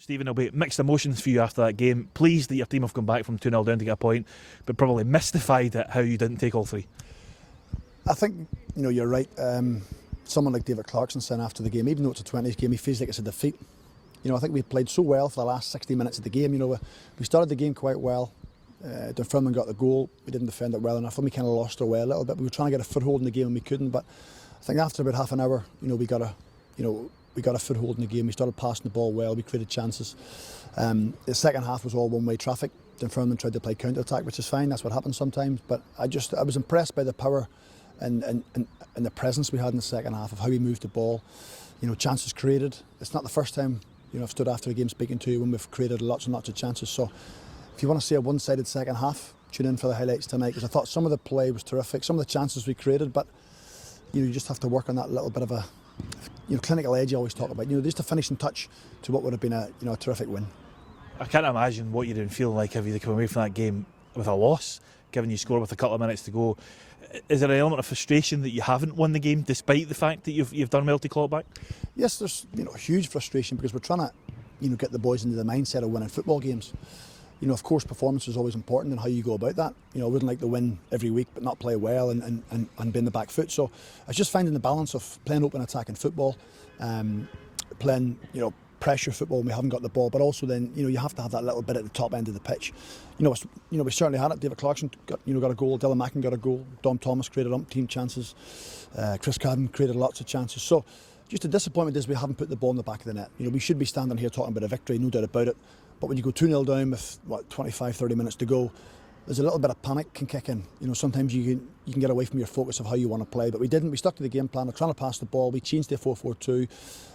Stephen, there'll be mixed emotions for you after that game. Pleased that your team have come back from 2-0 down to get a point, but probably mystified at how you didn't take all three. I think, you're right. Someone like David Clarkson saying after the game, even though it's a 20s game, he feels like it's a defeat. I think we played so well for the last 60 minutes of the game. We started the game quite well. Dunfermline got the goal. We didn't defend it well enough, and we kind of lost our way a little bit. We were trying to get a foothold in the game and we couldn't. But I think after about half an hour, we got a foothold in the game. We started passing the ball well. We created chances. The second half was all one-way traffic. Dunfermline tried to play counter-attack, which is fine. That's what happens sometimes. But I was impressed by the power and the presence we had in the second half of how we moved the ball. Chances created. It's not the first time I've stood after a game speaking to you when we've created lots and lots of chances. So if you want to see a one-sided second half, tune in for the highlights tonight, because I thought some of the play was terrific, some of the chances we created, but you just have to work on that little bit of a clinical edge you always talk about. Just a finishing touch to what would have been a terrific win. I can't imagine what you'd been feeling like if you'd come away from that game with a loss, given you score with a couple of minutes to go. Is there an element of frustration that you haven't won the game, despite the fact that you've done well to claw it back? Yes, there's huge frustration, because we're trying to get the boys into the mindset of winning football games. Of course, performance is always important and how you go about that. I wouldn't like to win every week but not play well and be in the back foot. So I was just finding the balance of playing open attacking football, playing pressure football when we haven't got the ball, but also then you have to have that little bit at the top end of the pitch. We certainly had it. David Clarkson got a goal. Dylan Mackin got a goal. Dom Thomas created umpteen chances. Chris Craigan created lots of chances. So just the disappointment is we haven't put the ball in the back of the net. We should be standing here talking about a victory, no doubt about it. But when you go 2-0 down with 25-30 minutes to go, there's a little bit of panic can kick in. Sometimes you can get away from your focus of how you want to play, but we didn't. We stuck to the game plan. We're trying to pass the ball. We changed to 4-4-2.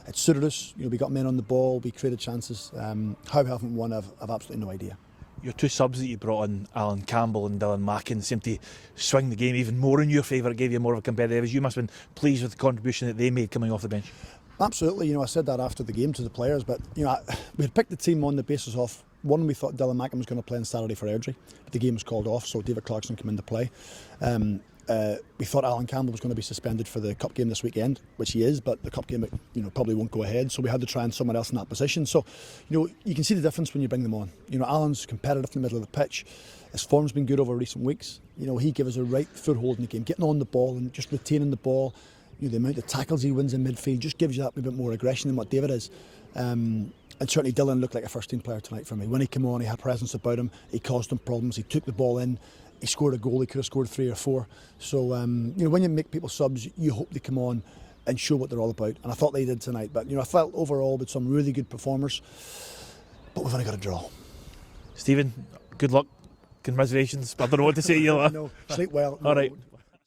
It suited us. We got men on the ball. We created chances. How we haven't won, I've absolutely no idea. Your two subs that you brought on, Alan Campbell and Dylan Mackin, seemed to swing the game even more in your favour. It gave you more of a competitive edge. You must have been pleased with the contribution that they made coming off the bench. Absolutely. I said that after the game to the players, but we had picked the team on the basis of, one, we thought Dylan Mackin was going to play on Saturday for Airdrie, but the game was called off, so David Clarkson came into play. We thought Alan Campbell was going to be suspended for the cup game this weekend, which he is, but the cup game probably won't go ahead, so we had to try and someone else in that position. So you can see the difference when you bring them on. Alan's competitive in the middle of the pitch. His form's been good over recent weeks. He gave us a right foothold in the game, getting on the ball and just retaining the ball. The amount of tackles he wins in midfield just gives you that bit more aggression than what David is. And certainly Dylan looked like a first team player tonight for me. When he came on, he had presence about him. He caused them problems. He took the ball in. He scored a goal. He could have scored 3 or 4. So when you make people subs, you hope they come on and show what they're all about. And I thought they did tonight. But I felt overall with some really good performers. But we've only got a draw. Stephen, good luck. Congratulations. I don't know what to say. No, sleep well. All right.